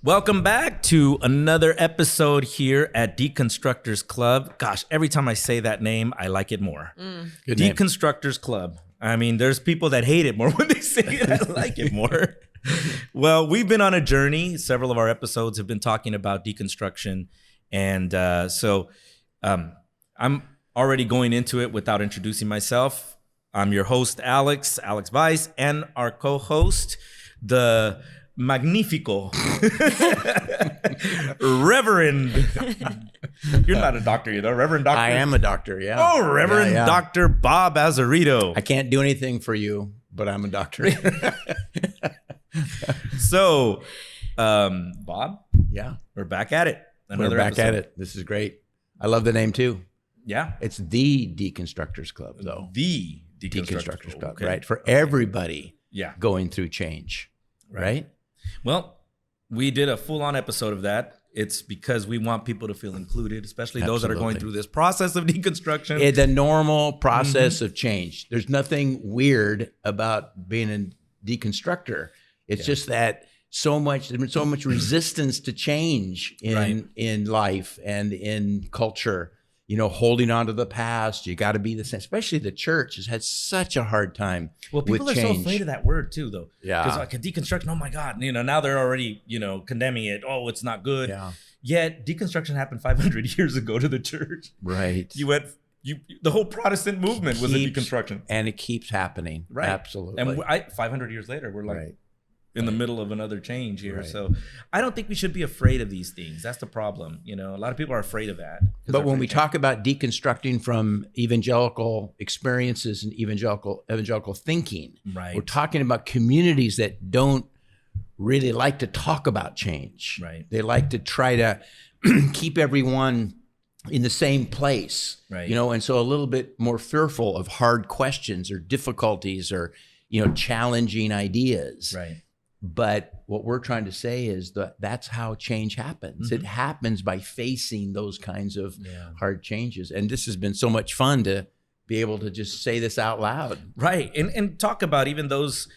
Welcome back to another episode here at Deconstructors Club. Gosh, every time I say that name, I like it more. Good name. Deconstructors Club. I mean, there's people that hate it more when they say it. I like it more. Well, we've been on a journey. Several of our episodes have been talking about deconstruction. And so I'm already going into it without introducing myself. I'm your host, Alex Weiss, and our co-host, the Magnifico, Reverend. You're not a doctor, you know, Reverend Doctor. I am a doctor, yeah. Oh, Reverend Dr. Bob Azarito. I can't do anything for you, but I'm a doctor. So, Bob, Yeah, we're back at it. we're back at it. This is great. I love the name too. Yeah. It's the Deconstructors Club, though. The Deconstructors Club, okay. right? For everybody Yeah. going through change, right? Well, we did a full-on episode of that. It's because we want people to feel included, especially those that are going through this process of deconstruction. It's a normal process of change. There's nothing weird about being a deconstructor. It's just that there's been so much resistance to change in life and in culture. You know, holding on to the past. You got to be the same. Especially the church has had such a hard time. Well, people with are change. so afraid of that word too, though. Yeah. Because like a deconstruction, oh my God, you know, now they're already, you know, condemning it. Oh, it's not good. Yeah. Yet deconstruction happened 500 years ago to the church. Right. The whole Protestant movement was a deconstruction. And it keeps happening. Right. Absolutely. And 500 years later, we're like in the middle of another change here. Right. So I don't think we should be afraid of these things. That's the problem. You know, a lot of people are afraid of that. But when we talk about deconstructing from evangelical experiences and evangelical thinking, we're talking about communities that don't really like to talk about change. Right. They like to try to keep everyone in the same place. Right. You know, and so a little bit more fearful of hard questions or difficulties or, you know, challenging ideas. Right. But what we're trying to say is that that's how change happens. It happens by facing those kinds of hard changes. And this has been so much fun to be able to just say this out loud. Right. And talk about even those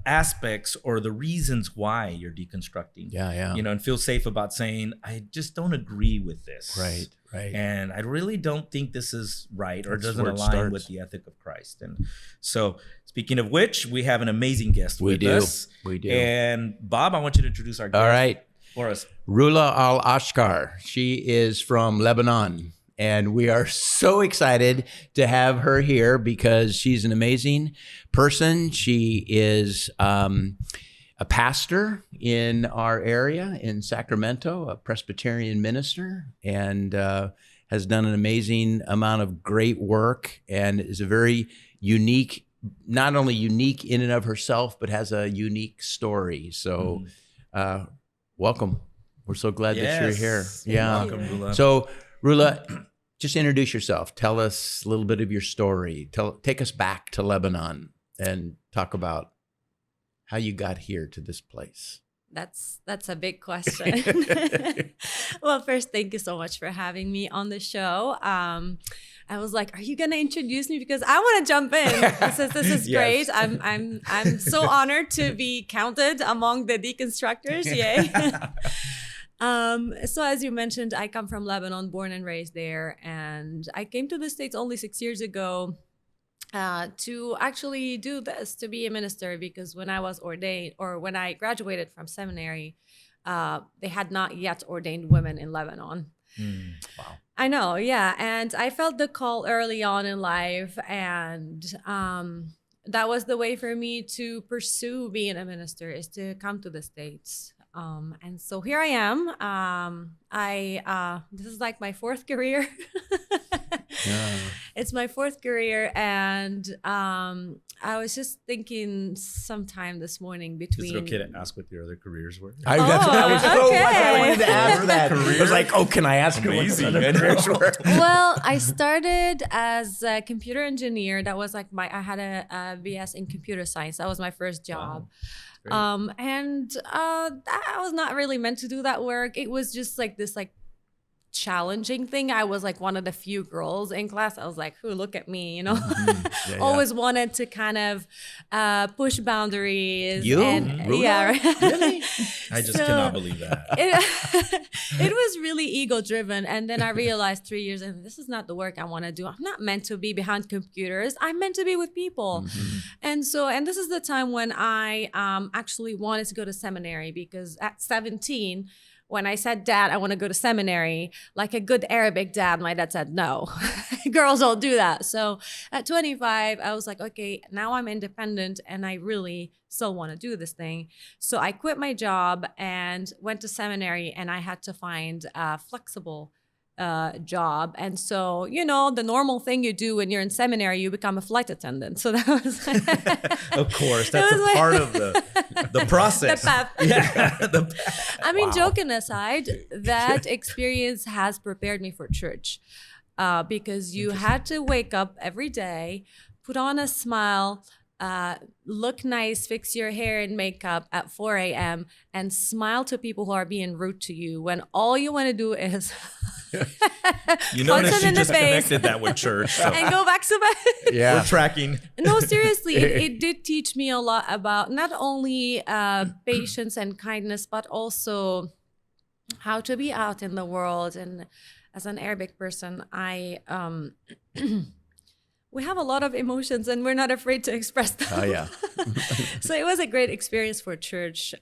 aspects or the reasons why you're deconstructing. Yeah. You know, and feel safe about saying, I just don't agree with this. Right. And I really don't think this is right or doesn't where it align starts. with the ethic of Christ. And so, speaking of which, we have an amazing guest with us. We do. And Bob, I want you to introduce our guest. All right. For us. Rola Al Ashkar. She is from Lebanon. And we are so excited to have her here because she's an amazing person. She is a pastor in our area in Sacramento, a Presbyterian minister, and has done an amazing amount of great work and is a very unique, not only unique in and of herself, but has a unique story. So welcome. We're so glad that you're here. Yeah. Welcome, Rula. So Rula, just introduce yourself. Tell us a little bit of your story. Take us back to Lebanon and talk about how you got here to this place. That's a big question. Well, first, thank you so much for having me on the show. I was like, are you gonna introduce me? Because I want to jump in. This is great. I'm so honored to be counted among the deconstructors. Yay. So as you mentioned, I come from Lebanon, born and raised there. And I came to the States only 6 years ago to actually do this, to be a minister, because when I was ordained or when I graduated from seminary, they had not yet ordained women in Lebanon. Wow. I know, yeah. And I felt the call early on in life, and that was the way for me to pursue being a minister, is to come to the States. And so here I am. This is like my fourth career. Yeah. It's my fourth career, and I was just thinking sometime this morning between. Is it okay to ask what your other careers were? I was so okay. much I wanted to ask that. Career? I was like, oh, can I ask her what Amazing. the other careers were? Well, I started as a computer engineer. That was like I had a BS in computer science. That was my first job. Wow. And I was not really meant to do that work. It was just like this challenging thing. I was like one of the few girls in class. I was like, "Who? Look at me," you know. Yeah, Always wanted to kind of push boundaries. You? And, yeah, right. Really? I just So- cannot believe that. It was really ego driven, and then I realized 3 years in, this is not the work I want to do. I'm not meant to be behind computers. I'm meant to be with people. And this is the time when I actually wanted to go to seminary, because at 17, when I said, "Dad, I want to go to seminary," like a good Arabic dad, my dad said, "No, girls don't do that." So at 25, I was like, okay, now I'm independent and I really still want to do this thing. So I quit my job and went to seminary, and I had to find a flexible job. And so, the normal thing you do when you're in seminary, you become a flight attendant. So that was Of course, that's was a like- part of the process. the path. Yeah. I mean, Wow. joking aside, that experience has prepared me for church, because you had to wake up every day, put on a smile, look nice, fix your hair and makeup at 4 a.m. and smile to people who are being rude to you, when all you want to do is You punch notice them she in the just face connected that with church. So and go back to bed. Yeah. we're tracking. No, seriously, it did teach me a lot about not only patience and kindness, but also how to be out in the world. And as an Arabic person, we have a lot of emotions and we're not afraid to express them. Oh, yeah. So it was a great experience for church,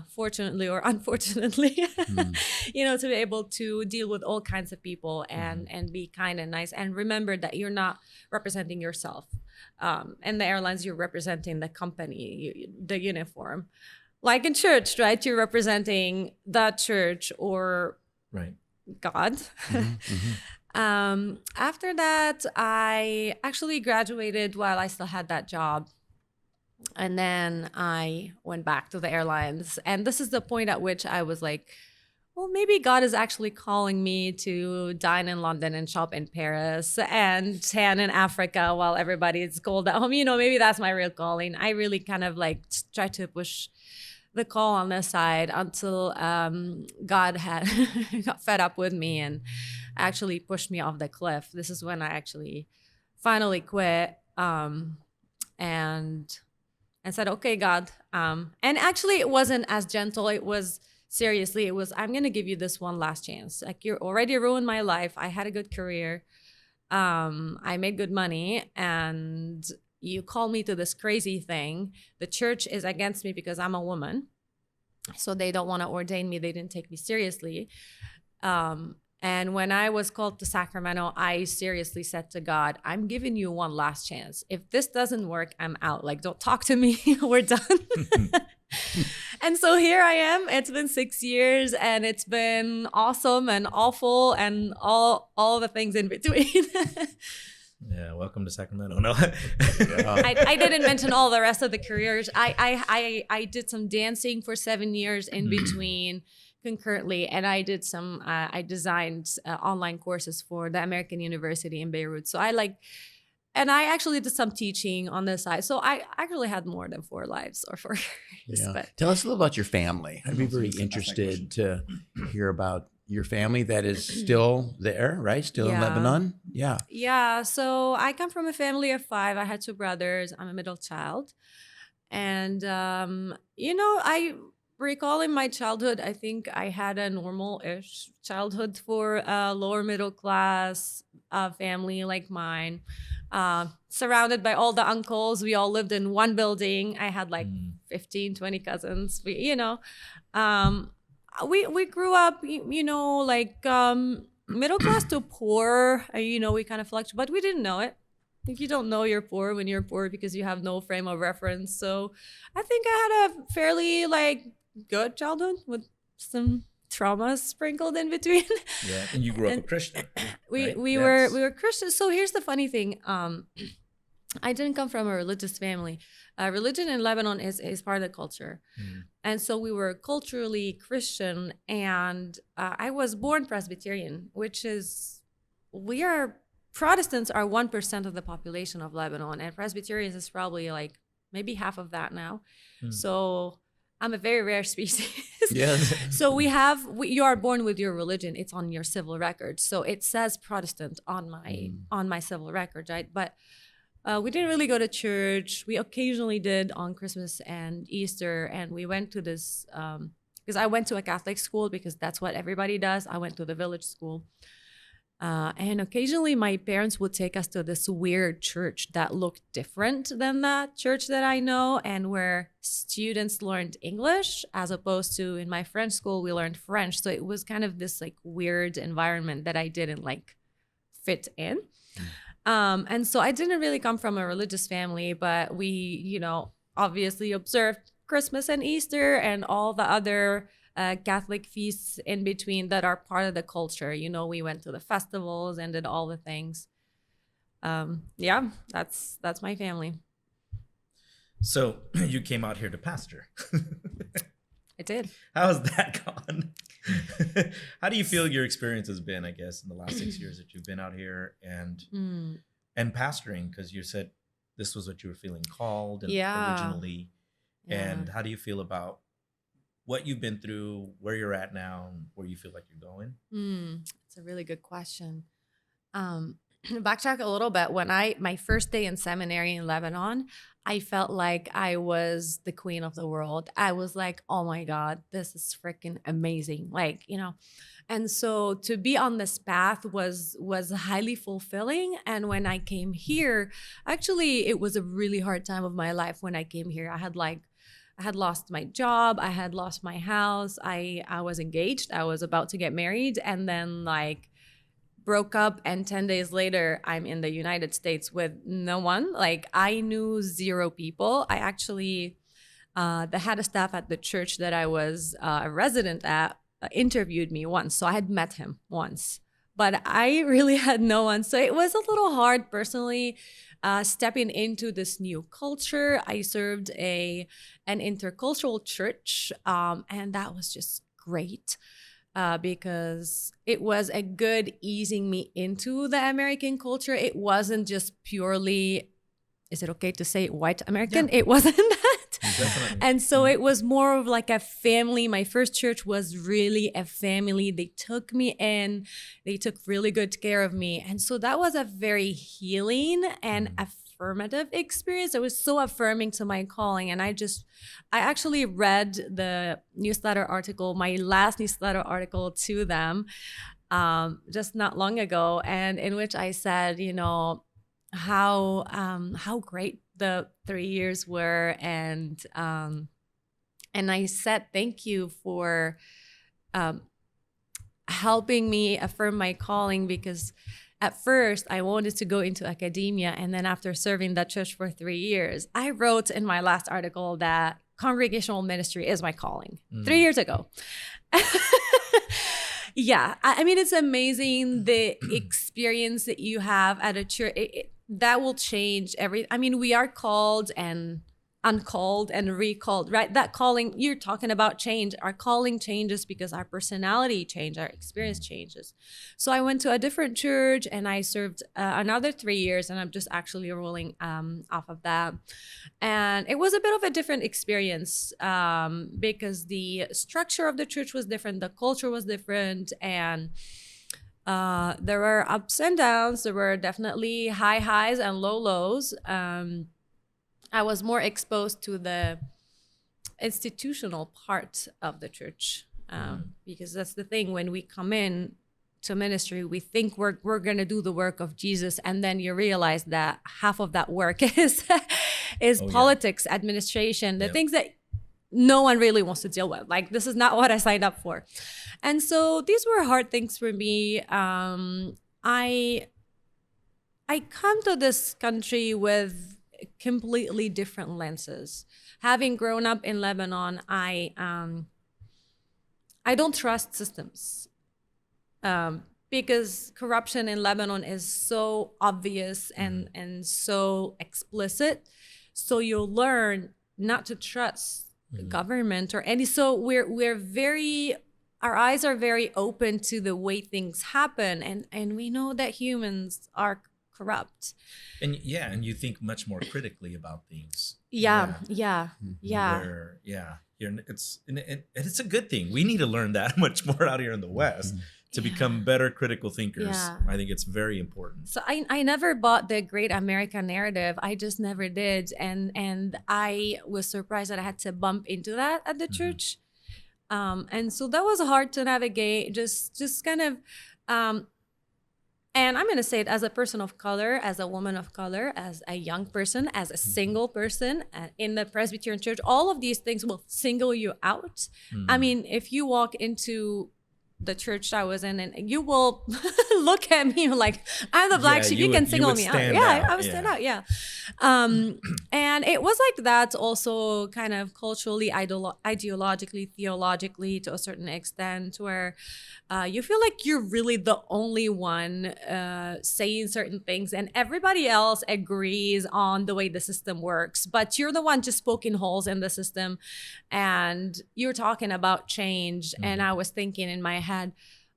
fortunately or unfortunately, to be able to deal with all kinds of people and be kind and nice, and remember that you're not representing yourself. And the airlines, you're representing the company, the uniform. Like in church, right? You're representing the church or Right. God. After that, I actually graduated while I still had that job. And then I went back to the airlines. And this is the point at which I was like, well, maybe God is actually calling me to dine in London and shop in Paris and tan in Africa while everybody is cold at home. Maybe that's my real calling. I really kind of like tried to push the call on this side until God had got fed up with me and actually pushed me off the cliff. This is when I actually finally quit and said, okay, God. And actually it wasn't as gentle. It was I'm going to give you this one last chance. Like, you're already ruined my life. I had a good career. I made good money, and you call me to this crazy thing. The church is against me because I'm a woman. So they don't want to ordain me. They didn't take me seriously. And when I was called to Sacramento, I seriously said to God, I'm giving you one last chance. If this doesn't work, I'm out. Like, don't talk to me. We're done. And so here I am. It's been 6 years, and it's been awesome and awful and all the things in between. Yeah, welcome to Sacramento. No. I didn't mention all the rest of the careers. I did some dancing for 7 years in between concurrently, and I did I designed online courses for the American University in Beirut. So and I actually did some teaching on this side. So I actually had more than 4 lives or 4 careers. Yeah. But Tell us a little about your family. I'd be very interested to hear about your family that is still there, right? Still in Yeah. Lebanon? Yeah. yeah, so I come from a family of 5. I had 2 brothers. I'm a middle child. And, I recall in my childhood, I think I had a normal-ish childhood for a lower middle class family like mine. Surrounded by all the uncles. We all lived in one building. I had like 15, 20 cousins. We grew up, middle class to poor. We kind of fluctuated, but we didn't know it. I think you don't know you're poor when you're poor because you have no frame of reference. So I think I had a fairly good childhood with some traumas sprinkled in between. Yeah, and you grew up a Christian. We right? were Christians. So here's the funny thing. I didn't come from a religious family. Religion in Lebanon is part of the culture. And so we were culturally Christian, and I was born Presbyterian, which is, Protestants are 1% of the population of Lebanon, and Presbyterians is probably maybe half of that now. So I'm a very rare species. Yes. So you are born with your religion. It's on your civil record. So it says Protestant on my civil record, right? But we didn't really go to church. We occasionally did on Christmas and Easter, and we went to this because I went to a Catholic school because that's what everybody does. I went to the village school. And occasionally my parents would take us to this weird church that looked different than that church that I know, and where students learned English as opposed to in my French school, we learned French. So it was kind of this like weird environment that I didn't like fit in. And so I didn't really come from a religious family, but we, you know, obviously observed Christmas and Easter and all the other Catholic feasts in between that are part of the culture. You know, we went to the festivals and did all the things. Yeah, that's my family. So you came out here to pastor. I did. How's that gone? How do you feel your experience has been, I guess, in the last 6 years that you've been out here and pastoring? Because you said this was what you were feeling called and originally. Yeah. And how do you feel about what you've been through, where you're at now, and where you feel like you're going? It's a really good question. Backtrack a little bit. When my first day in seminary in Lebanon, I felt like I was the queen of the world. I was like, oh my God, this is freaking amazing. Like, you know, and so to be on this path was highly fulfilling. And when I came here, actually, it was a really hard time of my life when I came here. I had lost my job. I had lost my house. I was engaged. I was about to get married, and then like broke up. And 10 days later, I'm in the United States with no one. Like I knew 0 people. I actually, the head of staff at the church that I was a resident at interviewed me once. So I had met him once, but I really had no one. So it was a little hard personally. Stepping into this new culture. I served an intercultural church, and that was just great because it was a good easing me into the American culture. It wasn't just purely, is it okay to say white American? Yeah. It wasn't that. Definitely. And so it was more of like a family. My first church was really a family. They took me in. They took really good care of me. And so that was a very healing and affirmative experience. It was so affirming to my calling. And I actually read the newsletter article, my last newsletter article to them just not long ago. And in which I said, you know, how great the 3 years were, and I said thank you for helping me affirm my calling, because at first I wanted to go into academia, and then after serving that church for 3 years, I wrote in my last article that congregational ministry is my calling 3 years ago. Yeah, I mean, it's amazing the experience that you have at a church. That will change I mean, we are called and uncalled and recalled, right? That calling, you're talking about change. Our calling changes because our personality changes, our experience changes. So I went to a different church and I served another 3 years, and I'm just actually rolling off of that. And it was a bit of a different experience because the structure of the church was different, the culture was different, and there were ups and downs. There were definitely high highs and low lows. I was more exposed to the institutional part of the church because that's the thing. When we come in to ministry, we think we're going to do the work of Jesus, and then you realize that half of that work is politics, administration, the things that no one really wants to deal with. Like, this is not what I signed up for. And so these were hard things for me. I come to this country with completely different lenses. Having grown up in Lebanon, I don't trust systems because corruption in Lebanon is so obvious and so explicit. So you'll learn not to trust the government or any. So we're very, our eyes are very open to the way things happen, and we know that humans are corrupt. And you think much more critically about things. Yeah. it's a good thing. We need to learn that much more out here in the West to become better critical thinkers. Yeah. I think it's very important. So I never bought the great American narrative. I just never did. And I was surprised that I had to bump into that at the church. And so that was hard to navigate, just kind of, and I'm going to say it as a person of color, as a woman of color, as a young person, as a single person in the Presbyterian church, all of these things will single you out. I mean, if you walk into the church I was in, and you will look at me like, I'm the black sheep, you can single me out. Yeah, I would stand out, yeah. And it was like that also kind of culturally, ideologically, theologically to a certain extent, where you feel like you're really the only one saying certain things, and everybody else agrees on the way the system works, but you're the one just poking holes in the system. And you're talking about change, and I was thinking in my head,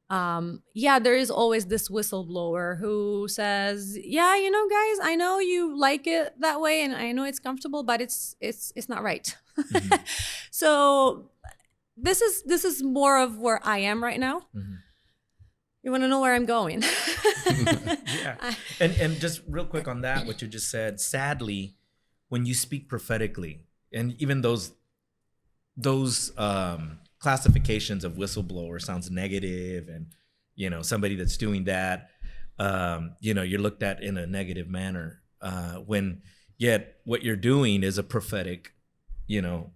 there is always this whistleblower who says, yeah, you know, guys, I know you like it that way, and I know it's comfortable, but it's not right. So this is more of where I am right now. You want to know where I'm going? Yeah. And just real quick on that, what you just said, sadly, when you speak prophetically, and even those classifications of whistleblower sounds negative, and you know, somebody that's doing that, you know, you're looked at in a negative manner, when yet what you're doing is a prophetic, you know,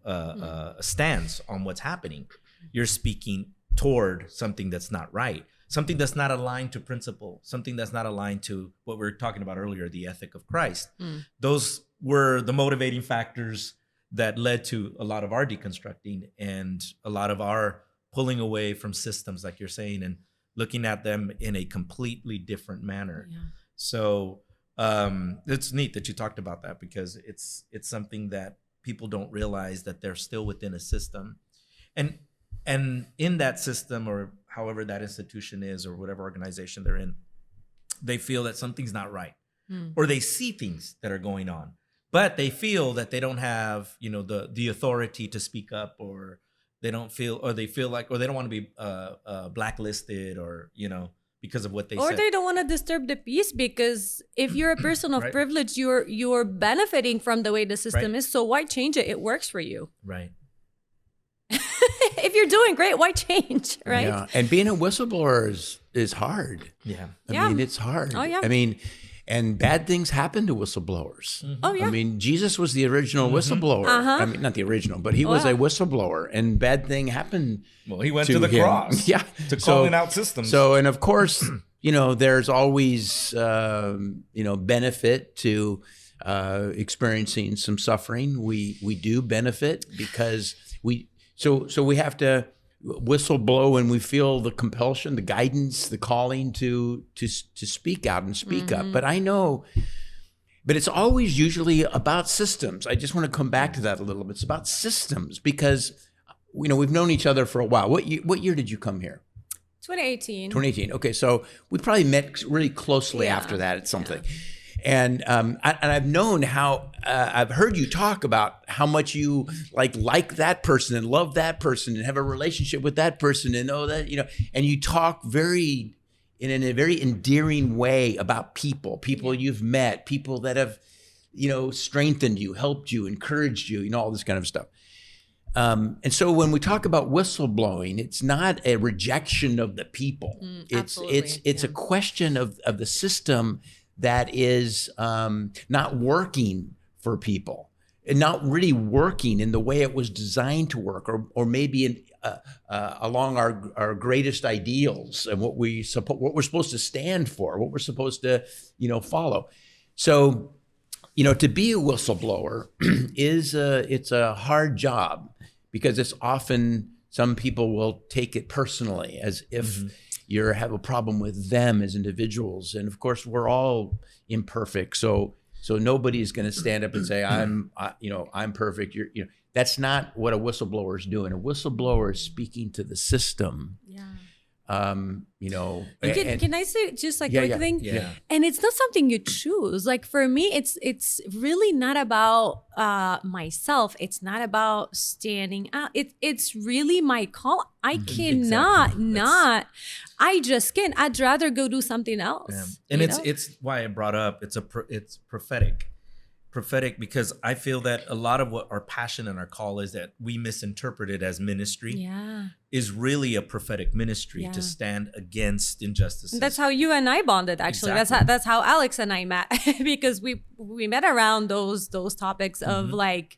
stance on what's happening. You're speaking toward something that's not right, something that's not aligned to principle, something that's not aligned to what we were talking about earlier, the ethic of Christ. Those were the motivating factors that led to a lot of our deconstructing and a lot of our pulling away from systems, like you're saying, and looking at them in a completely different manner. Yeah. So it's neat that you talked about that, because it's something that people don't realize, that they're still within a system. And in that system, or however that institution is, or whatever organization they're in, they feel that something's not right, or they see things that are going on, but they feel that they don't have, you know, the authority to speak up, or they don't feel, or they feel like, or they don't want to be blacklisted, or, you know, because of what they or said. They don't want to disturb the peace, because if you're a person of privilege, you're benefiting from the way the system is. So why change it? It works for you. Right. If you're doing great, why change? Right. Yeah. And being a whistleblower is hard. Yeah. I mean, it's hard. Oh, yeah. I mean, and bad things happen to whistleblowers. Oh, yeah. I mean, Jesus was the original whistleblower. I mean, not the original, but he was a whistleblower, and bad thing happened. Well, he went to the him. cross. Yeah. To calling out systems. So, and of course, you know, there's always, you know, benefit to experiencing some suffering. We do benefit because so we have to whistle blow when we feel the compulsion, the guidance, the calling to speak out and speak up. But I know, but it's always usually about systems. I just want to come back to that a little bit. It's about systems, because, you know, we've known each other for a while. What year did you come here? 2018. 2018. Okay, so we probably met really closely after that at something. Yeah. And I've known how I've heard you talk about how much you like that person and love that person and have a relationship with that person, and know that, you know, and you talk in a very endearing way about people you've met, people that have, you know, strengthened you, helped you, encouraged you, you know, all this kind of stuff. And so when we talk about whistleblowing, it's not a rejection of the people. It's a question of the system that is not working for people, and not really working in the way it was designed to work, or maybe along our greatest ideals and what we're supposed to stand for, what we're supposed to, you know, follow. So, you know, to be a whistleblower it's a hard job, because it's often, some people will take it personally, as if you have a problem with them as individuals. And of course, we're all imperfect. So nobody's going to stand up and say, I'm perfect. You know, that's not what a whistleblower is doing. A whistleblower is speaking to the system Can I say just a quick thing? Yeah. And it's not something you choose. Like for me, it's really not about myself. It's not about standing out. It's really my call. I cannot not. I just can't. I'd rather go do something else. Yeah. And it's why I brought up it's prophetic because I feel that a lot of what our passion and our call is that we misinterpret it as ministry is really a prophetic ministry to stand against injustices. That's how you and I bonded, actually. Exactly. That's how Alex and I met because we met around those topics of like,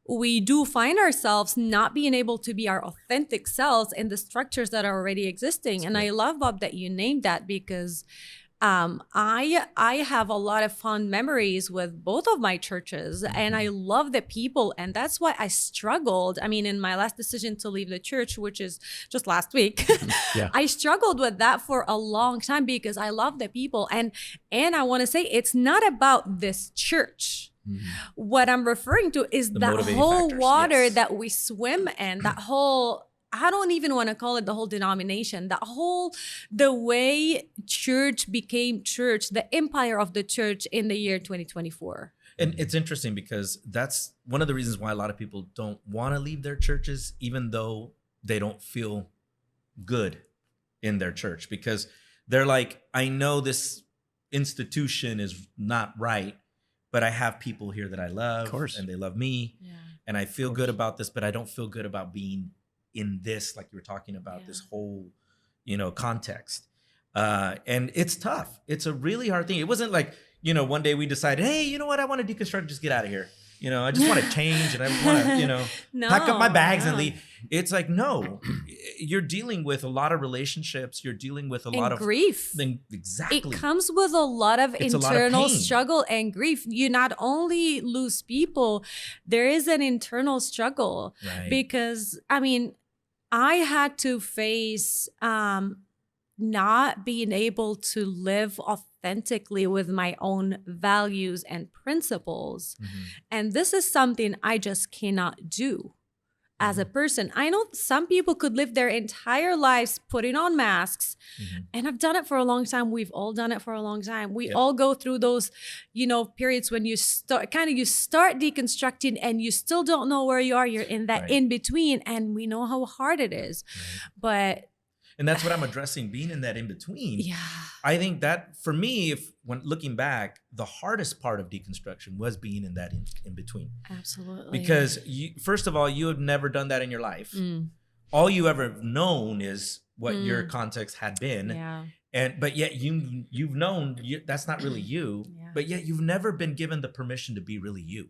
we do find ourselves not being able to be our authentic selves in the structures that are already existing. And I love, Bob, that you named that because I have a lot of fond memories with both of my churches and I love the people. And that's why I struggled. I mean, in my last decision to leave the church, which is just last week, I struggled with that for a long time because I love the people. And I want to say it's not about this church. What I'm referring to is that whole water that we swim in, that whole, I don't even want to call it the whole denomination, the way church became church, the empire of the church in the year 2024. And it's interesting because that's one of the reasons why a lot of people don't want to leave their churches, even though they don't feel good in their church, because they're like, I know this institution is not right, but I have people here that I love and they love me and I feel good about this, but I don't feel good about being in this, like you were talking about, this whole, context. And it's tough. It's a really hard thing. It wasn't like, one day we decided, hey, you know what? I want to deconstruct, just get out of here. I just want to change and I want to, pack up my bags and leave. It's like, no, you're dealing with a lot of relationships. You're dealing with a lot of grief. Exactly. It comes with a lot of internal struggle and grief. You not only lose people, there is an internal struggle because, I mean, I had to face not being able to live authentically with my own values and principles. And this is something I just cannot do as a person. I know some people could live their entire lives putting on masks, and I've done it for a long time. We've all done it for a long time. We all go through those, periods when you start deconstructing and you still don't know where you are. You're in that in between, and we know how hard it is. And that's what I'm addressing, being in that in between. I think that for me, when looking back, the hardest part of deconstruction was being in that in between. Absolutely. Because first of all, you have never done that in your life. All you ever known is what your context had been. But yet you've known that's not really you, but yet you've never been given the permission to be really you.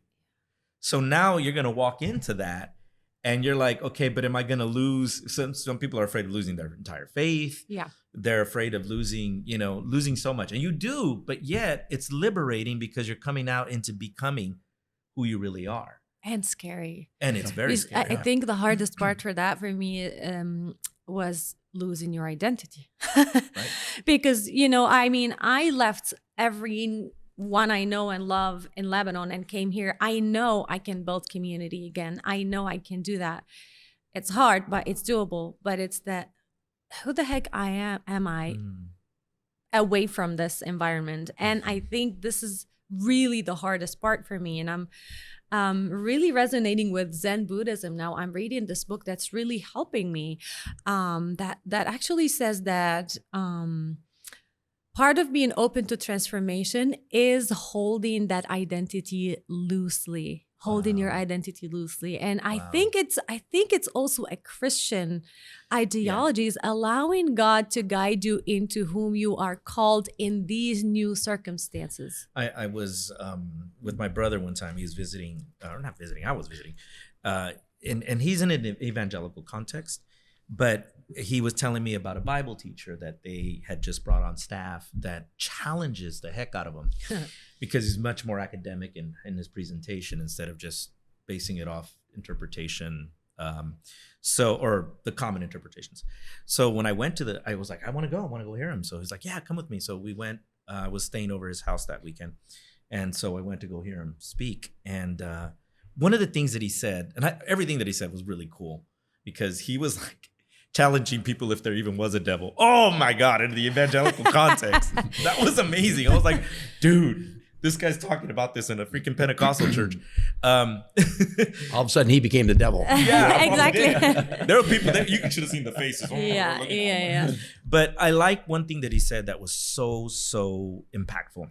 So now you're going to walk into that. And you're like, okay, but am I going to lose? Some people are afraid of losing their entire faith. They're afraid of losing so much. And you do, but yet it's liberating because you're coming out into becoming who you really are. And scary. And it's very scary. I think the hardest part for that for me was losing your identity. Because, I left everyone I know and love in Lebanon and came here. I know I can build community again. I know I can do that. It's hard, but it's doable. But it's that, who the heck am I away from this environment? And I think this is really the hardest part for me. And I'm really resonating with Zen Buddhism now. I'm reading this book that's really helping me. That actually says that part of being open to transformation is holding that identity loosely, your identity loosely. And I think it's also a Christian ideology, is allowing God to guide you into whom you are called in these new circumstances. I was with my brother one time. He was visiting, or not visiting, I was visiting. And he's in an evangelical context. But he was telling me about a Bible teacher that they had just brought on staff that challenges the heck out of him because he's much more academic in his presentation instead of just basing it off interpretation, or the common interpretations. So when I went I was like, I want to go hear him. So he's like, yeah, come with me. So we went. I was staying over his house that weekend, and so I went to go hear him speak. And one of the things that he said, and everything that he said was really cool, because he was like, challenging people if there even was a devil. Oh my God, in the evangelical context. That was amazing. I was like, dude, this guy's talking about this in a freaking Pentecostal church. All of a sudden, he became the devil. Yeah, Exactly. There were people that you should have seen the faces. Oh, Yeah. But I like one thing that he said that was so impactful.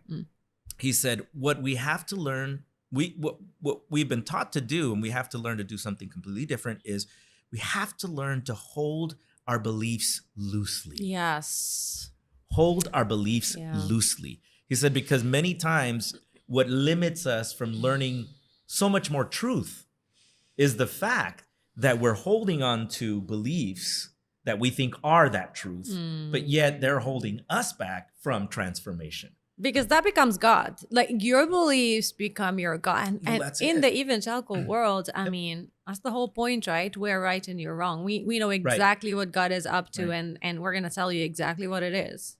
He said, what we have to learn, what we've been taught to do, and we have to learn to do something completely different, is we have to learn to hold our beliefs loosely. Yes. Hold our beliefs Yeah. loosely. He said, because many times what limits us from learning so much more truth is the fact that we're holding on to beliefs that we think are that truth, but yet they're holding us back from transformation. Because that becomes God. Like your beliefs become your God. And that's in it. the evangelical world, I mean, that's the whole point, right? We're right and you're wrong. We know exactly what God is up to, and we're going to tell you exactly what it is.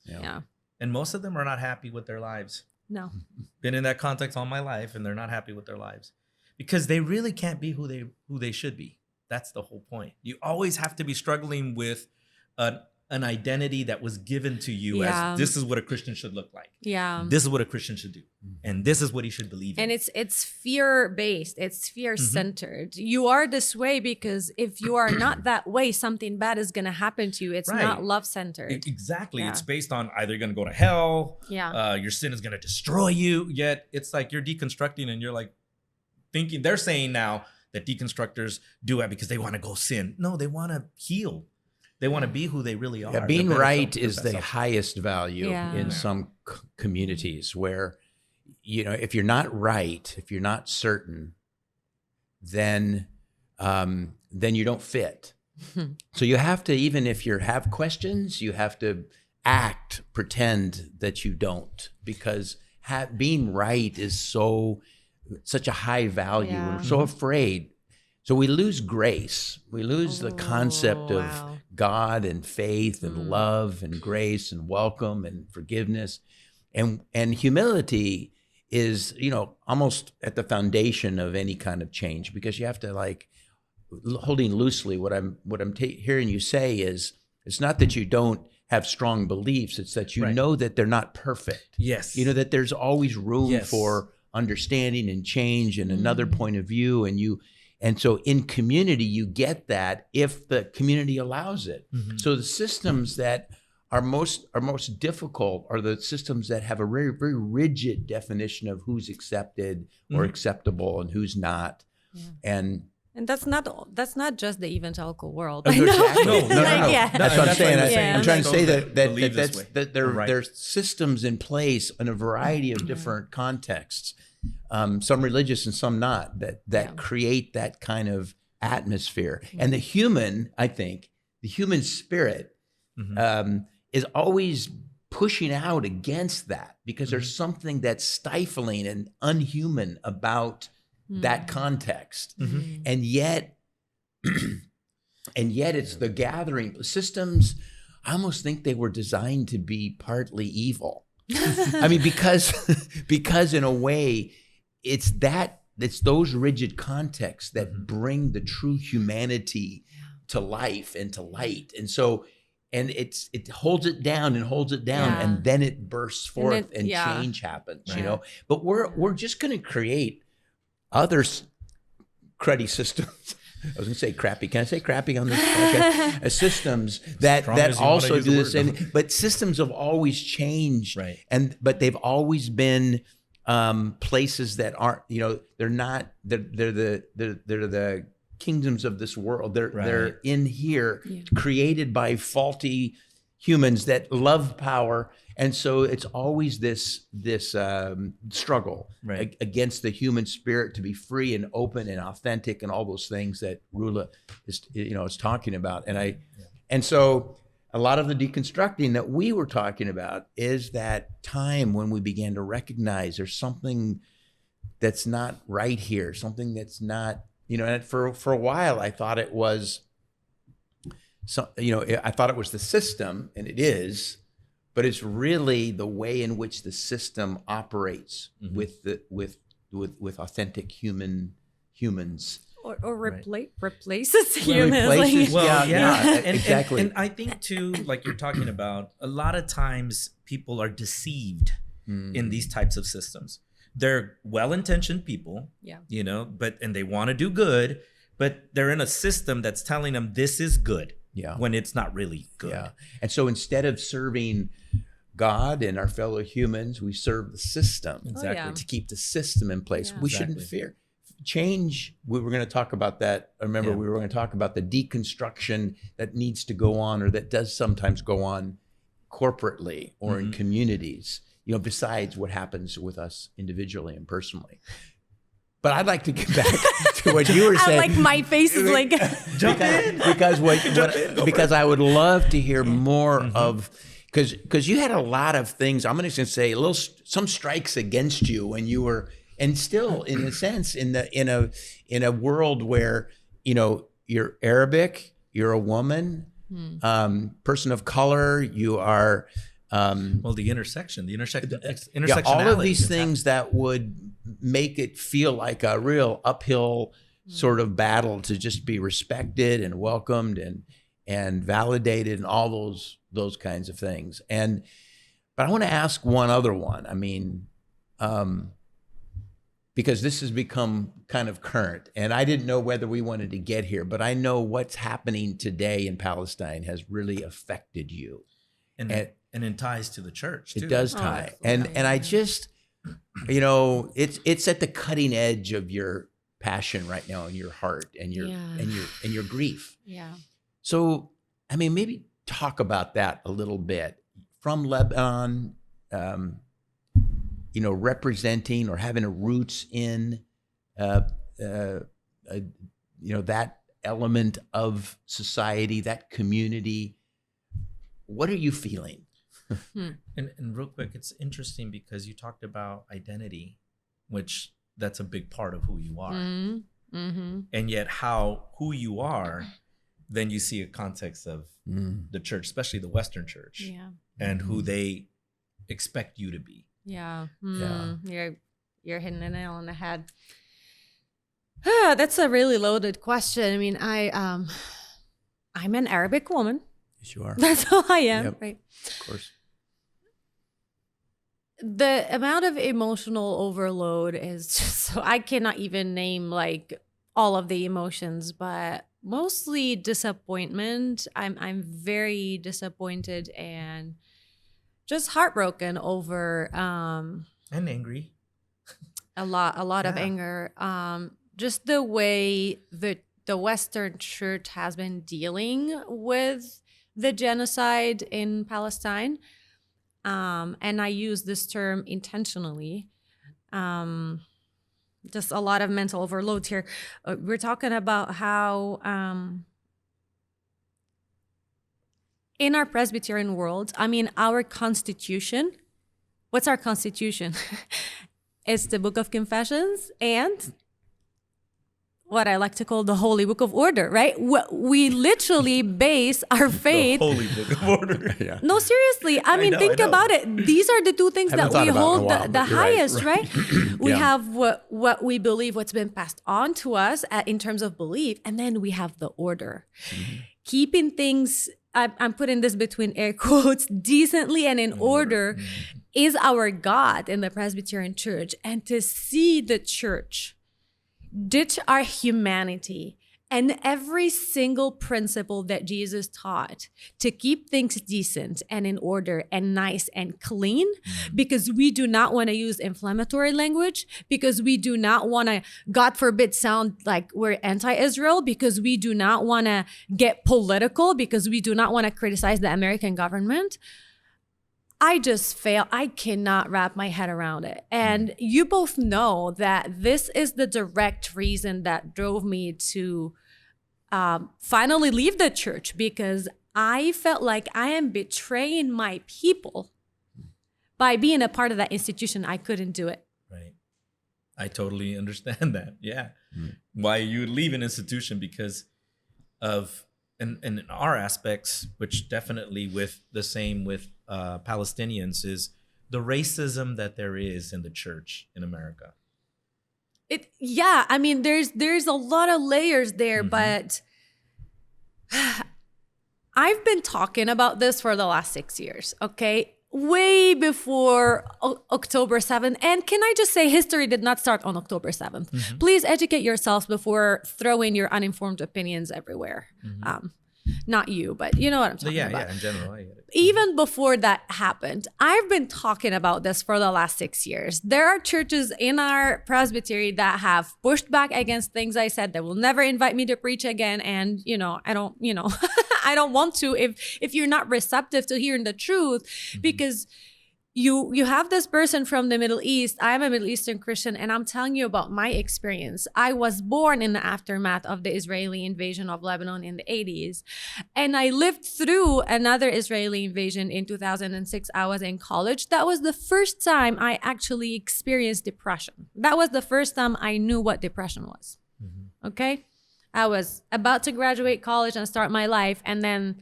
Yeah. And most of them are not happy with their lives. No. Been in that context all my life, and they're not happy with their lives because they really can't be who they should be. That's the whole point. You always have to be struggling with an identity that was given to you as this is what a Christian should look like. Yeah. This is what a Christian should do. And this is what he should believe in. And it's fear-based. It's fear-centered. You are this way because if you are not that way, something bad is going to happen to you. It's not love-centered. Exactly. Yeah. It's based on either you're going to go to hell, your sin is going to destroy you, yet it's like you're deconstructing and you're like thinking, they're saying now that deconstructors do it because they want to go sin. No, they want to heal. They want to be who they really are. Yeah, being right is the highest value in some communities where, you know, if you're not right, if you're not certain, then you don't fit. So you have to, even if you have questions, you have to pretend that you don't, because being right is such a high value. Yeah. We're so afraid. So we lose grace. We lose the concept of God and faith and love and grace and welcome and forgiveness. And humility is, you know, almost at the foundation of any kind of change, because you have to, like, holding loosely what I'm hearing you say is, it's not that you don't have strong beliefs, it's that you know that they're not perfect. Yes. You know that there's always room for understanding and change and another point of view, and so in community, you get that if the community allows it. So the systems that are most difficult are the systems that have a very, very rigid definition of who's accepted or acceptable and who's not. And that's not just the evangelical world. No. Yeah. That's what I'm saying. Yeah. I'm trying to say that there Right. there's systems in place in a variety of different contexts. Some religious and some not, that create that kind of atmosphere. And the human, I think, the human spirit is always pushing out against that, because there's something that's stifling and unhuman about that context. And yet it's the gathering. Systems, I almost think they were designed to be partly evil. I mean, because in a way, it's those rigid contexts that bring the true humanity to life and to light. And so, and it holds it down and then it bursts forth and change happens, you know. But we're just going to create other cruddy systems. I was going to say crappy. Can I say crappy on this podcast? Systems that also do the same. But systems have always changed, but they've always been places that aren't. You know, they're not. They're the kingdoms of this world. They're in here, created by faulty humans that love power. And so it's always this struggle against the human spirit to be free and open and authentic and all those things that Rola is talking about. And so a lot of the deconstructing that we were talking about is that time when we began to recognize there's something that's not right here, something that's not, and for a while I thought it was I thought it was the system, and it is. But it's really the way in which the system operates with authentic humans. or Right. replaces humans. replaces- Well, Yeah, And, exactly. And I think too, like you're talking about, a lot of times people are deceived in these types of systems. They're well-intentioned people, Yeah. and they want to do good, but they're in a system that's telling them this is good Yeah. when it's not really good. Yeah. And so instead of serving God and our fellow humans, we serve the system. Exactly. yeah. To keep the system in place. Yeah. We shouldn't Exactly. fear change. We were going to talk about that. I remember Yeah. we were going to talk about the deconstruction that needs to go on, or that does sometimes go on corporately or in communities, besides what happens with us individually and personally. But I'd like to get back to what you were I saying. like my face is like because I would love to hear more of, because you had a lot of things. I'm just going to say some strikes against you when you were, and still in a sense in a world where you're Arabic, you're a woman, person of color, you are. Well, the intersectionality. All of these things that would make it feel like a real uphill sort of battle to just be respected and welcomed and validated and all those kinds of things. But I want to ask one other one. I mean, because this has become kind of current, and I didn't know whether we wanted to get here, but I know what's happening today in Palestine has really affected you. And it ties to the church too. It does tie. And absolutely. I just, it's at the cutting edge of your passion right now, and your heart, and your grief. yeah. So, I mean, maybe talk about that a little bit. From Lebanon, representing or having a roots in, that element of society, that community. What are you feeling? And real quick, it's interesting because you talked about identity, which that's a big part of who you are. Mm-hmm. And yet who you are, then you see a context of the church, especially the Western church, Yeah. and who they expect you to be. Yeah. Yeah. You're hitting the nail on the head. That's a really loaded question. I mean, I'm an Arabic woman. Yes, you are. That's all I am, Yep. right? Of course. The amount of emotional overload is just so I cannot even name like all of the emotions, but mostly disappointment. I'm very disappointed and just heartbroken over And angry. a lot of Yeah. anger. Just the way the Western church has been dealing with the genocide in Palestine. And I use this term intentionally. Just a lot of mental overload here. We're talking about how in our Presbyterian world, I mean, our Constitution, what's our Constitution? It's the Book of Confessions and what I like to call the Holy Book of Order, right? We literally base our faith. The Holy Book of Order. Yeah. No, seriously. I mean, think I know. about it. These are the two things Haven't that we thought about it in a hold while, the but you're right, highest, right? We Yeah. have what we believe, what's been passed on to us in terms of belief, and then we have the order. Keeping things, I'm putting this between air quotes, decently and in order is our God in the Presbyterian Church. And to see the church ditch our humanity and every single principle that Jesus taught to keep things decent and in order and nice and clean, because we do not want to use inflammatory language, because we do not want to, God forbid, sound like we're anti-Israel, because we do not want to get political, because we do not want to criticize the American government. I just fail. I cannot wrap my head around it. And you both know that this is the direct reason that drove me to finally leave the church, because I felt like I am betraying my people by being a part of that institution. I couldn't do it. Right. I totally understand that. Yeah. Why you would leave an institution because of, and in our aspects, which definitely with Palestinians, is the racism that there is in the church in America. I mean, there's a lot of layers there, but I've been talking about this for the last 6 years, okay? Way before October 7th. And can I just say, history did not start on October 7th. Please educate yourselves before throwing your uninformed opinions everywhere. Not you, but you know what I'm talking about. Yeah, in general, I get it. Even before that happened, I've been talking about this for the last 6 years. There are churches in our presbytery that have pushed back against things I said. They will never invite me to preach again. And, I don't, I don't want to if you're not receptive to hearing the truth, because you have this person from the Middle East. I'm a Middle Eastern Christian, and I'm telling you about my experience. I was born in the aftermath of the Israeli invasion of Lebanon in the 80s. And I lived through another Israeli invasion in 2006. I was in college. That was the first time I actually experienced depression. That was the first time I knew what depression was. Okay? I was about to graduate college and start my life, and then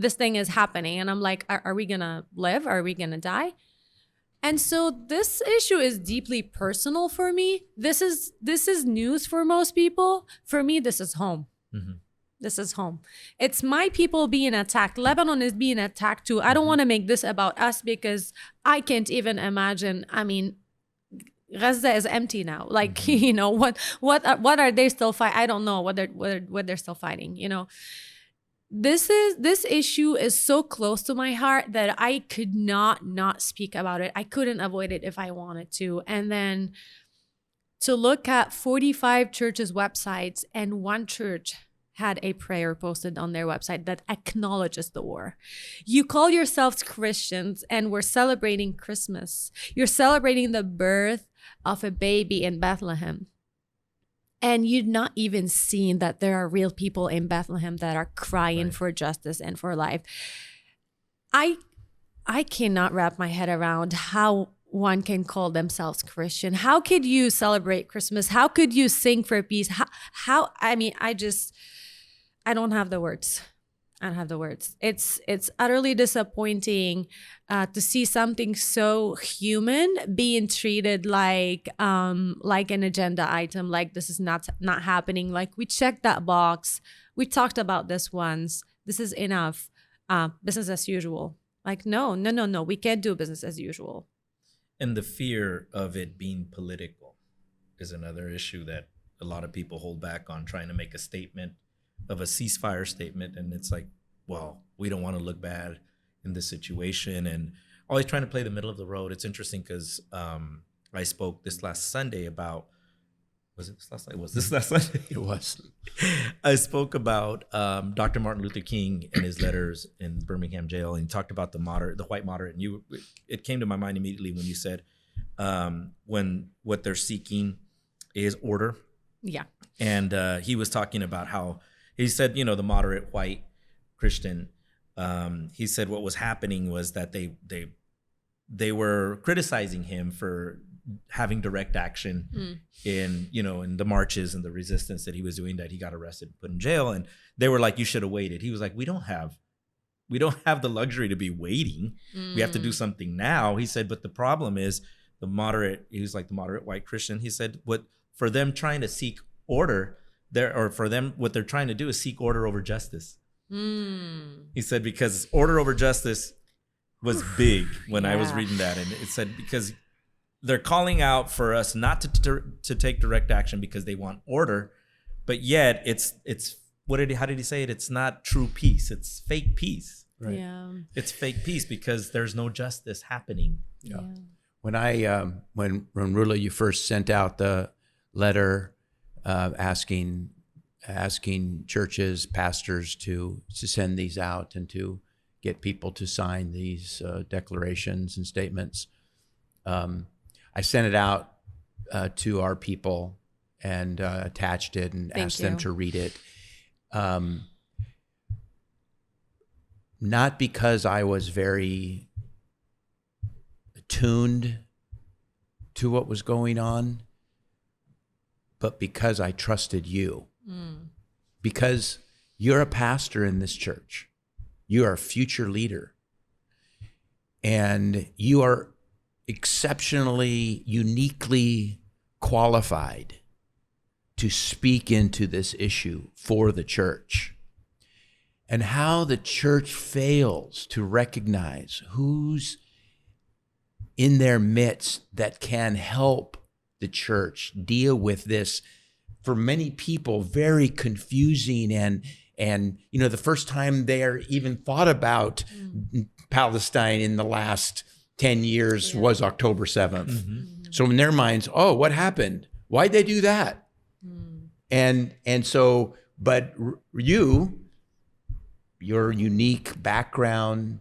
this thing is happening. And I'm like, are we going to live? Are we going to die? And so this issue is deeply personal for me. This is news for most people. For me, this is home. This is home. It's my people being attacked. Lebanon is being attacked too. I don't want to make this about us, because I can't even imagine. I mean, Gaza is empty now. Like, what are they still fighting? I don't know what they're still fighting, This issue is so close to my heart that I could not speak about it. I couldn't avoid it if I wanted to. And then to look at 45 churches' websites, and one church had a prayer posted on their website that acknowledges the war. You call yourselves Christians, and we're celebrating Christmas. You're celebrating the birth of a baby in Bethlehem. And you're not even seeing that there are real people in Bethlehem that are crying for justice and for life. I cannot wrap my head around how one can call themselves Christian. How could you celebrate Christmas? How could you sing for peace? I don't have the words. I don't have the words. It's utterly disappointing to see something so human being treated like an agenda item. Like, this is not happening. Like, we checked that box. We talked about this once. This is enough. Business as usual. Like, no. We can't do business as usual. And the fear of it being political is another issue that a lot of people hold back on, trying to make a statement of a ceasefire statement. And it's like, well, we don't want to look bad in this situation, and always trying to play the middle of the road. It's interesting because I spoke this last Sunday about, was it this last night? Was this last Sunday? It was. I spoke about Dr. Martin Luther King and his letters in Birmingham jail, and he talked about the white moderate. And it came to my mind immediately when you said when what they're seeking is order. Yeah. And he was talking about how, he said, the moderate white Christian, he said what was happening was that they were criticizing him for having direct action in the marches and the resistance that he was doing, that he got arrested and put in jail. And they were like, you should have waited. He was like, we don't have the luxury to be waiting. We have to do something now. He said, but the problem is the moderate white Christian. He said, for them trying to seek order what they're trying to do is seek order over justice. He said, because order over justice was big when I was reading that. And it said, because they're calling out for us not to take direct action because they want order, but yet it's how did he say it? It's not true peace. It's fake peace. Right. Yeah. It's fake peace because there's no justice happening. Yeah. When when Rola, you first sent out the letter asking churches, pastors to send these out and to get people to sign these declarations and statements, I sent it out to our people and attached it and asked them to read it. Not because I was very attuned to what was going on, but because I trusted you. Because you're a pastor in this church. You are a future leader. And you are exceptionally, uniquely qualified to speak into this issue for the church, and how the church fails to recognize who's in their midst that can help the church deal with this, for many people, very confusing and the first time they are even thought about Palestine in the last 10 years was October 7th. Mm-hmm. So in their minds, oh, what happened? Why'd they do that? And so, but your unique background,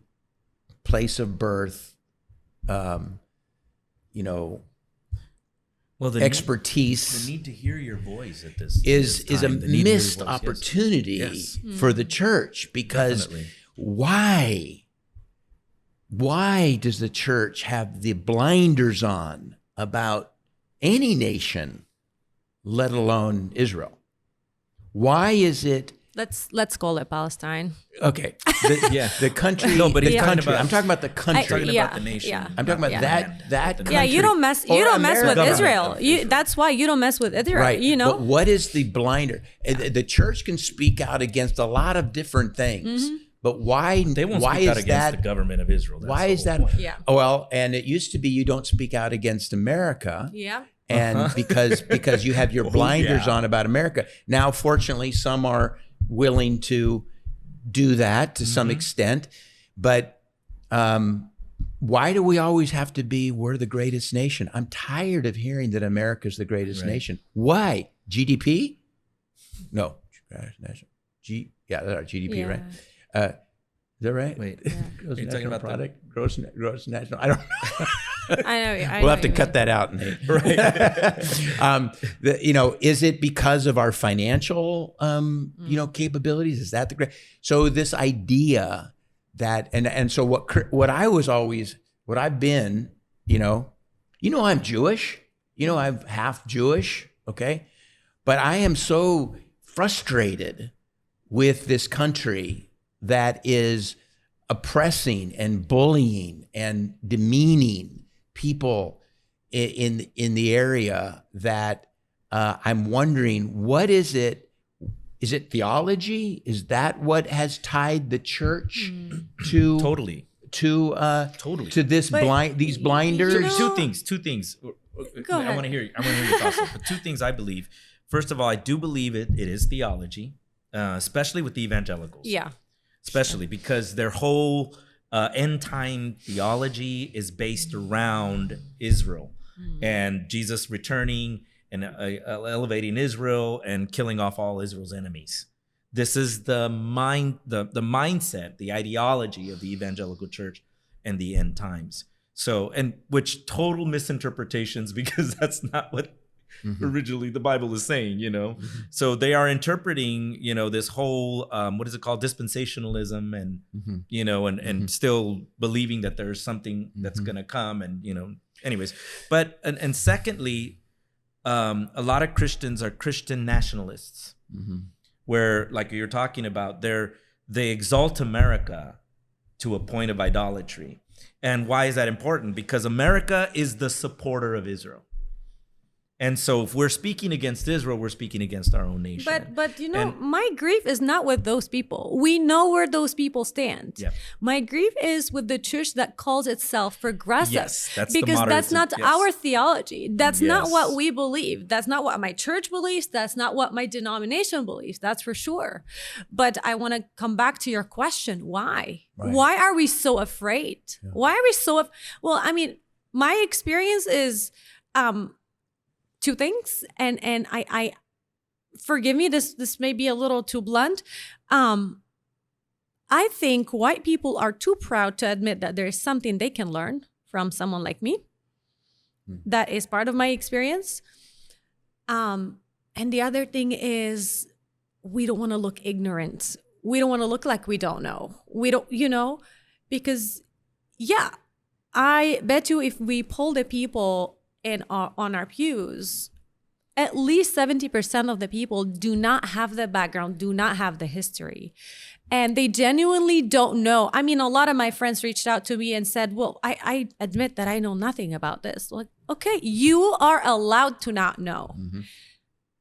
place of birth, Well, expertise, the need to hear your voice at this is time, a the need to hear your missed voice, opportunity yes. for the church, because Definitely. why does the church have the blinders on about any nation, let alone Israel? Why is it? Let's call it Palestine. Okay, the country. No, but the he's talking country. about- I'm talking about the country. talking about the nation. Yeah. I'm talking about not that land, country. Yeah, you don't mess with America. Israel. Government of That's why you don't mess with Israel. Right. You know. But what is the blinder? The church can speak out against a lot of different things. But why? They won't why speak out is against that? the government of Israel. That's Why the is whole that? point. Yeah. Well, and it used to be you don't speak out against America. Yeah. And because you have your blinders on about America. Now, fortunately, some are willing to do that to some extent. But why do we always have to be, we're the greatest nation? I'm tired of hearing that America's the greatest nation. Why? GDP? No. Yeah, that's our GDP, Yeah. right? Is that right? Wait, Gross are you talking national about product? Gross national. I don't know. I know. We'll have to cut that out, Nate. Right. Is it because of our financial, capabilities? Is that the great? So this idea that, and so what I've been, I'm Jewish, I'm half Jewish, okay, but I am so frustrated with this country that is oppressing and bullying and demeaning people in the area, that I'm wondering, what is it? Is it theology? Is that what has tied the church to Totally. to this these blinders? You know- Two things. Go ahead. I want to hear your thoughts. But two things I believe. First of all, I do believe it is theology, especially with the evangelicals. Yeah. Especially because their whole end time theology is based around Israel and Jesus returning and elevating Israel and killing off all Israel's enemies. This is the mindset, the ideology of the evangelical church and the end times. So, and which total misinterpretations, because that's not what originally the Bible is saying, So they are interpreting, this whole, what is it called? Dispensationalism and, and still believing that there's something that's going to come and, anyways. But, and secondly, a lot of Christians are Christian nationalists, where, like you're talking about, they exalt America to a point of idolatry. And why is that important? Because America is the supporter of Israel. And so if we're speaking against Israel, we're speaking against our own nation. But my grief is not with those people. We know where those people stand. Yeah. My grief is with the church that calls itself progressive. Yes, that's the because that's not modernism, yes. our theology. That's not Yes. what we believe. That's not what my church believes. That's not what my denomination believes. That's for sure. But I want to come back to your question. Why? Right. Why are we so afraid? Yeah. Why are we so well, I mean, my experience is two things, and I forgive me, this may be a little too blunt. I think white people are too proud to admit that there is something they can learn from someone like me. That is part of my experience. And the other thing is, we don't want to look ignorant. We don't want to look like we don't know. We don't, because I bet you if we poll the people on our pews, at least 70% of the people do not have the background, do not have the history. And they genuinely don't know. I mean, a lot of my friends reached out to me and said, well, I admit that I know nothing about this. Like, okay, you are allowed to not know. Mm-hmm.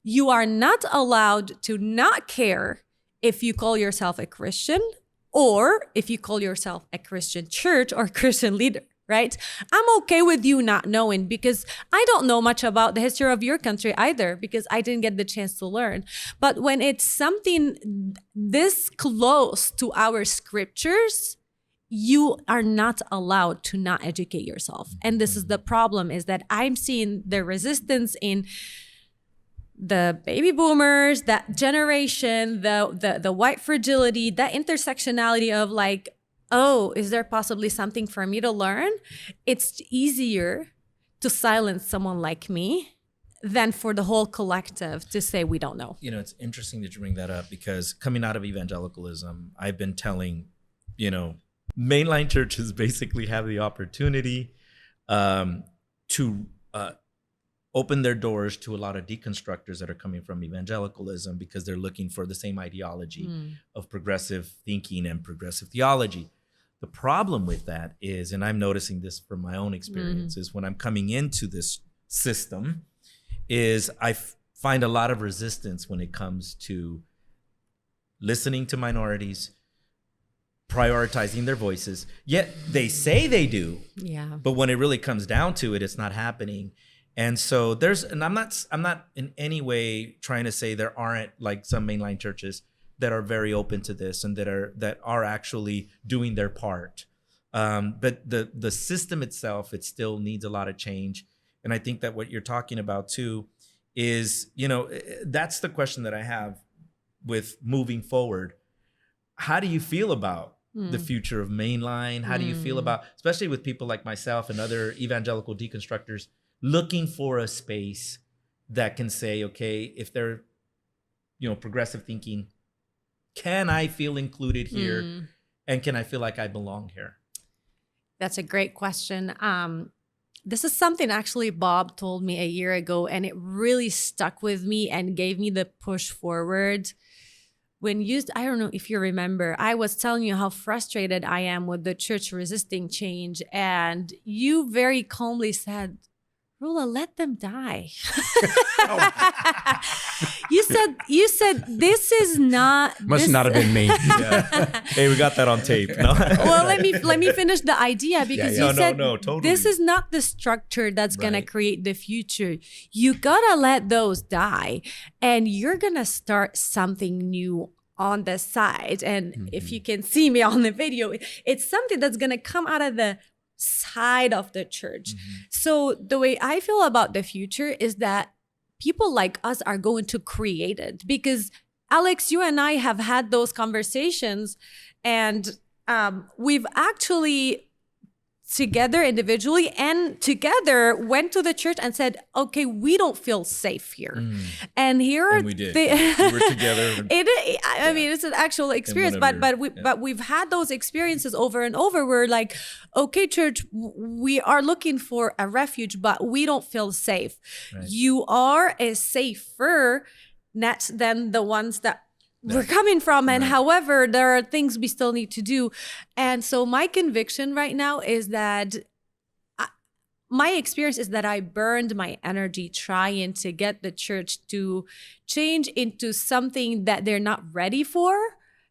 You are not allowed to not care if you call yourself a Christian or if you call yourself a Christian church or Christian leader. Right? I'm okay with you not knowing because I don't know much about the history of your country either because I didn't get the chance to learn. But when it's something this close to our scriptures, you are not allowed to not educate yourself. And this is the problem, is that I'm seeing the resistance in the baby boomers, that generation, the white fragility, that intersectionality of like, oh, is there possibly something for me to learn? It's easier to silence someone like me than for the whole collective to say we don't know. You know, it's interesting that you bring that up because coming out of evangelicalism, I've been telling, you know, mainline churches basically have the opportunity to open their doors to a lot of deconstructors that are coming from evangelicalism because they're looking for the same ideology of progressive thinking and progressive theology. The problem with that is, and I'm noticing this from my own experiences, when I'm coming into this system, is I find a lot of resistance when it comes to listening to minorities, prioritizing their voices. Yet they say they do, but when it really comes down to it, it's not happening. And so I'm not in any way trying to say there aren't like some mainline churches that are very open to this and that are actually doing their part. But the system itself, it still needs a lot of change. And I think that what you're talking about too is, you know, that's the question that I have with moving forward. How do you feel about the future of mainline? How do you feel about, especially with people like myself and other evangelical deconstructors, looking for a space that can say, okay, if they're, you know, progressive thinking, can I feel included here? And can I feel like I belong here? That's a great question. This is something actually Bob told me a year ago, and it really stuck with me and gave me the push forward. I don't know if you remember, I was telling you how frustrated I am with the church resisting change. And you very calmly said, Rola, let them die. You said this is not. Must not have been me. Yeah. Hey, we got that on tape. No? Well, let me finish the idea because you said totally. This is not the structure that's gonna create the future. You gotta let those die, and you're gonna start something new on the side. And if you can see me on the video, it's something that's gonna come out of the side of the church. So the way I feel about the future is that people like us are going to create it, because Alex, you and I have had those conversations, and we've actually together individually and together went to the church and said, okay, we don't feel safe here. And here and we did. We were together. I mean, it's an actual experience, but we've had those experiences over and over. We're like, okay, church, we are looking for a refuge, but we don't feel safe. Right. You are a safer net than the ones that we're coming from. And however, there are things we still need to do. And so my conviction right now is that my experience is that I burned my energy trying to get the church to change into something that they're not ready for,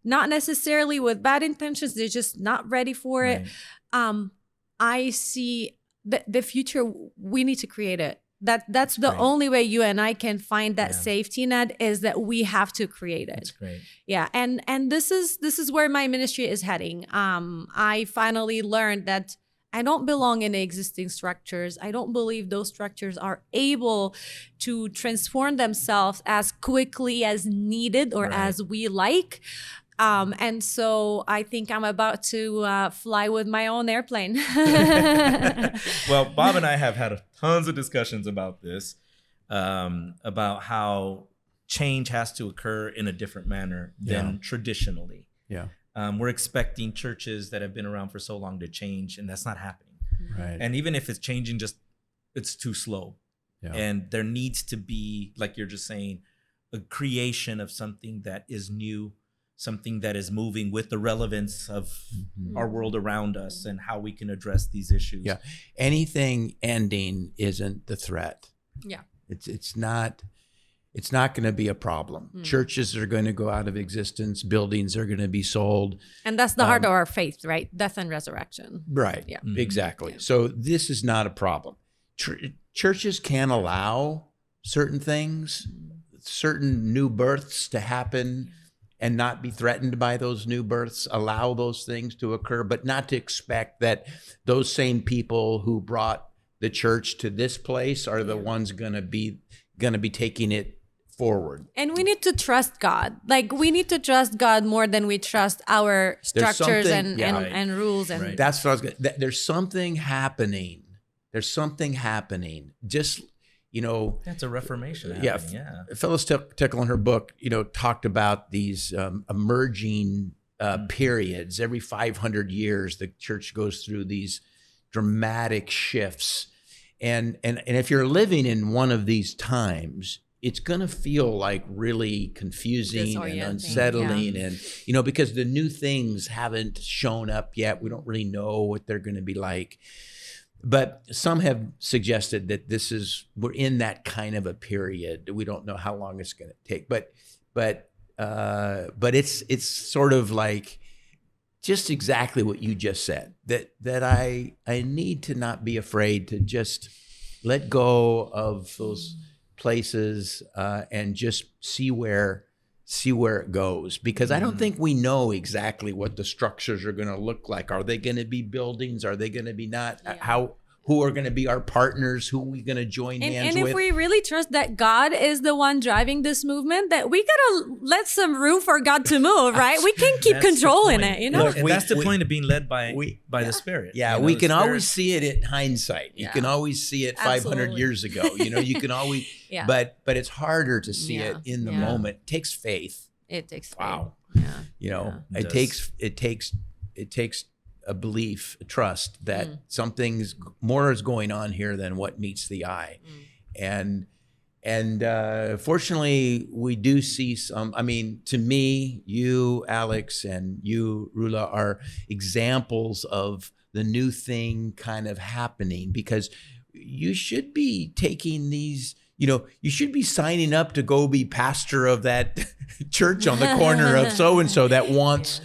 not necessarily with bad intentions. They're just not ready for it. I see the future. We need to create it. That's the only way you and I can find that safety net, is that we have to create it. That's great. Yeah, and this is where my ministry is heading. I finally learned that I don't belong in existing structures. I don't believe those structures are able to transform themselves as quickly as needed or as we like. And so I think I'm about to fly with my own airplane. Well, Bob and I have had tons of discussions about this, about how change has to occur in a different manner than traditionally. Yeah. We're expecting churches that have been around for so long to change, and that's not happening. Right. And even if it's changing, it's too slow. And there needs to be, like you're just saying, a creation of something that is new, something that is moving with the relevance of our world around us and how we can address these issues. Yeah. Anything ending isn't the threat. Yeah. It's not going to be a problem. Churches are going to go out of existence. Buildings are going to be sold. And that's the heart of our faith, right? Death and resurrection. Right. Yeah. Exactly. Yeah. So this is not a problem. Churches can allow certain things, certain new births to happen and not be threatened by those new births, allow those things to occur, but not to expect that those same people who brought the church to this place are the ones going to be taking it forward. And we need to trust God. Like, we need to trust God more than we trust our structures and rules. And Right. That's what I was going to, there's something happening. There's something happening. Just, That's a reformation yeah. happening. Yeah. Phyllis Tickle in her book, talked about these emerging periods. Every 500 years, the church goes through these dramatic shifts. And if you're living in one of these times, it's going to feel like really confusing and unsettling. And, because the new things haven't shown up yet. We don't really know what they're going to be like. But some have suggested that we're in that kind of a period. We don't know how long it's going to take, but it's sort of like just exactly what you just said, that I need to not be afraid to just let go of those places and just see where it goes, because I don't think we know exactly what the structures are going to look like. Are they going to be buildings? Are they going to be not? Yeah. Who are going to be our partners? Who are we going to join hands with? And if we really trust that God is the one driving this movement, that we gotta let some room for God to move, right? We can keep controlling it, Look, and that's the point of being led by the Spirit. Yeah, we can always see it in hindsight. You can always see it 500 years ago. You can always, but it's harder to see it in the moment. It takes faith. It takes faith. Wow. Yeah. It takes a belief, a trust that something's more is going on here than what meets the eye. And fortunately, we do see some. I mean, to me, you, Alex, and you, Rola, are examples of the new thing kind of happening, because you should be taking these. You should be signing up to go be pastor of that church on the corner of so-and-so that wants,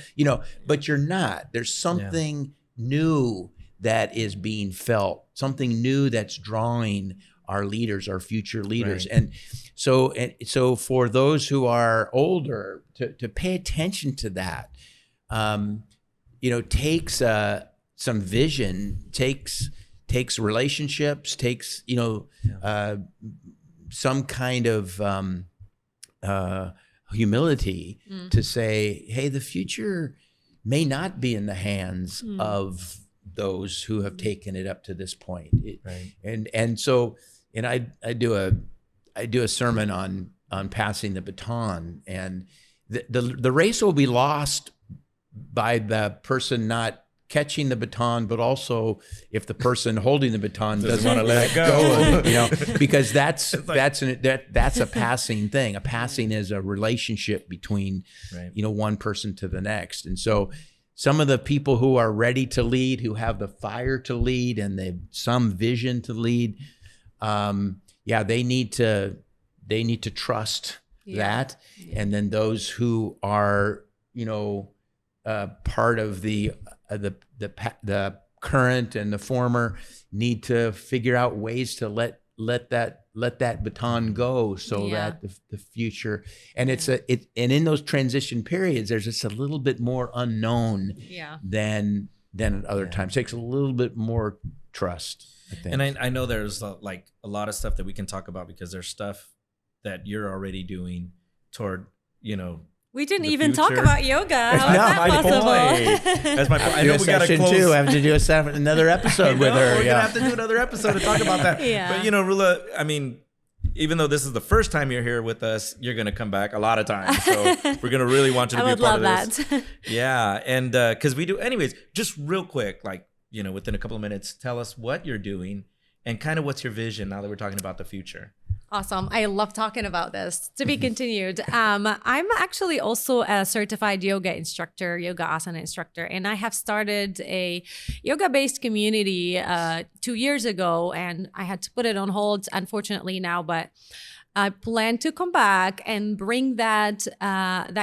but you're not. There's something new that is being felt, something new that's drawing our leaders, our future leaders. Right. And so for those who are older, to pay attention to that, takes some vision, takes relationships, takes, some kind of humility to say, hey, the future may not be in the hands of those who have taken it up to this point. And I do a sermon on passing the baton, and the race will be lost by the person not catching the baton, but also if the person holding the baton doesn't want to let it go, because that's a passing thing. A passing is a relationship between, one person to the next. And so some of the people who are ready to lead, who have the fire to lead and some vision to lead, they need to trust that. And then those who are, part of the current and the former need to figure out ways to let that baton go, so that the future, and and in those transition periods, there's just a little bit more unknown than at other times. It takes a little bit more trust, I think. And I know there's a lot of stuff that we can talk about, because there's stuff that you're already doing toward, we didn't the even future. talk about yoga. How is that possible? That's my point. I know we got to close. I have to do another episode with her. We're gonna have to do another episode to talk about that. But Rola, I mean, even though this is the first time you're here with us, you're gonna come back a lot of times. So we're gonna really want you to be a part of this. That. Yeah, and because we do, anyways. Just real quick, within a couple of minutes, tell us what you're doing and kind of what's your vision now that we're talking about the future? Awesome. I love talking about this. To be continued. I'm actually also a certified yoga instructor, yoga asana instructor, and I have started a yoga-based community 2 years ago, and I had to put it on hold, unfortunately now, but I plan to come back and bring that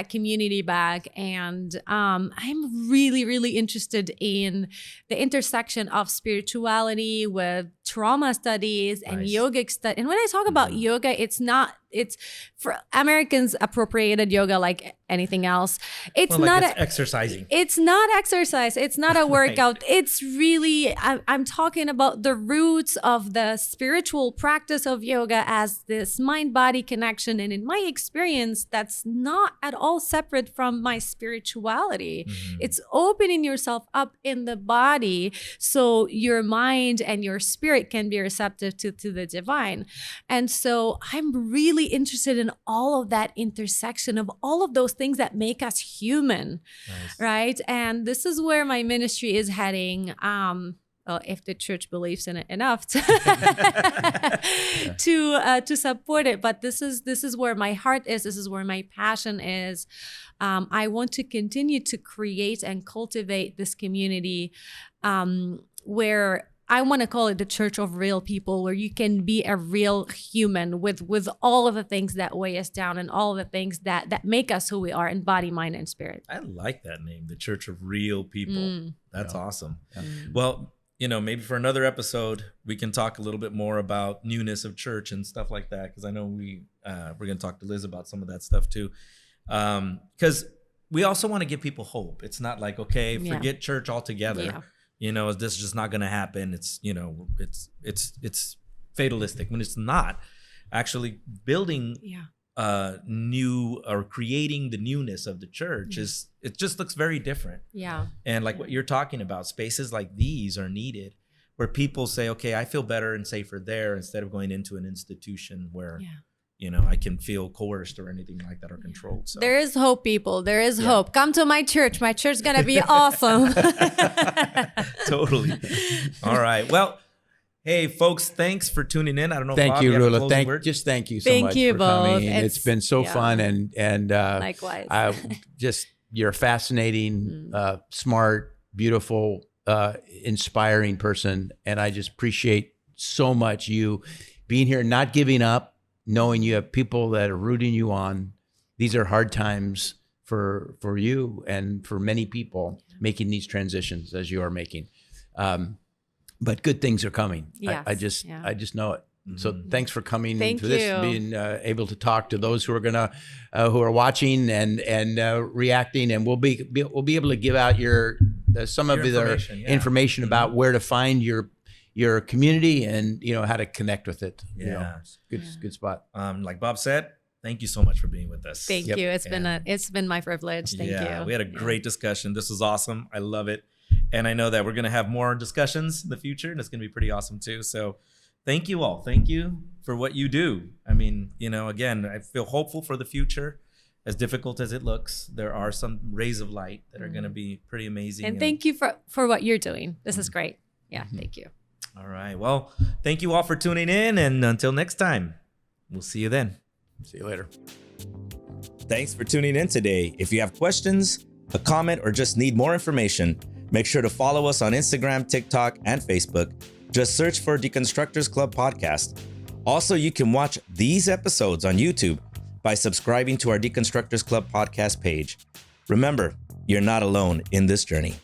community back. And I'm really, really interested in the intersection of spirituality with trauma studies and yogic study. And when I talk about yoga, it's for Americans appropriated yoga like anything else. It's not exercising. It's not exercise. It's not a workout. It's really, I'm talking about the roots of the spiritual practice of yoga as this mind-body connection. And in my experience, that's not at all separate from my spirituality. It's opening yourself up in the body so your mind and your spirit can be receptive to the divine. And so I'm really interested in all of that intersection of all of those things that make us human, right? And this is where my ministry is heading. Well, if the church believes in it enough to support it, but this is where my heart is. This is where my passion is. I want to continue to create and cultivate this community where I want to call it the church of real people, where you can be a real human with all of the things that weigh us down and all of the things that make us who we are in body, mind, and spirit. I like that name, the church of real people. That's awesome. Well, maybe for another episode, we can talk a little bit more about newness of church and stuff like that. Cause I know we're going to talk to Liz about some of that stuff too. Cause we also want to give people hope. It's not like, okay, forget church altogether. Yeah. This is just not going to happen. It's, it's fatalistic when it's not. Actually building new or creating the newness of the church it just looks very different. Yeah. And like what you're talking about, spaces like these are needed where people say, okay, I feel better and safer there instead of going into an institution where I can feel coerced or anything like that or controlled. So there is hope, people. There is hope. Come to my church. My church is going to be awesome. Totally. All right. Well, hey, folks, thanks for tuning in. I don't know. Thank Bob, you, have a Rola. closing word? Thank you so Thank much you for both. coming. It's been so fun and likewise. You're a fascinating, smart, beautiful, inspiring person, and I just appreciate so much you being here, not giving up, knowing you have people that are rooting you on. These are hard times for you and for many people making these transitions as you are making. But good things are coming. Yes. I just know it. So thanks for coming Thank to this, you. being able to talk to those who are who are watching and reacting, and we'll be able to give out some of the information about where to find your community and how to connect with it. Good spot. Like Bob said, thank you so much for being with us. Thank you. It's been my privilege. Thank you. We had a great discussion. This was awesome. I love it. And I know that we're going to have more discussions in the future, and it's going to be pretty awesome too. So thank you all. Thank you for what you do. I mean, again, I feel hopeful for the future. As difficult as it looks, there are some rays of light that are going to be pretty amazing. And thank you for what you're doing. This is great. Yeah, thank you. All right. Well, thank you all for tuning in. And until next time, we'll see you then. See you later. Thanks for tuning in today. If you have questions, a comment, or just need more information, make sure to follow us on Instagram, TikTok, and Facebook. Just search for Deconstructors Club Podcast. Also, you can watch these episodes on YouTube by subscribing to our Deconstructors Club Podcast page. Remember, you're not alone in this journey.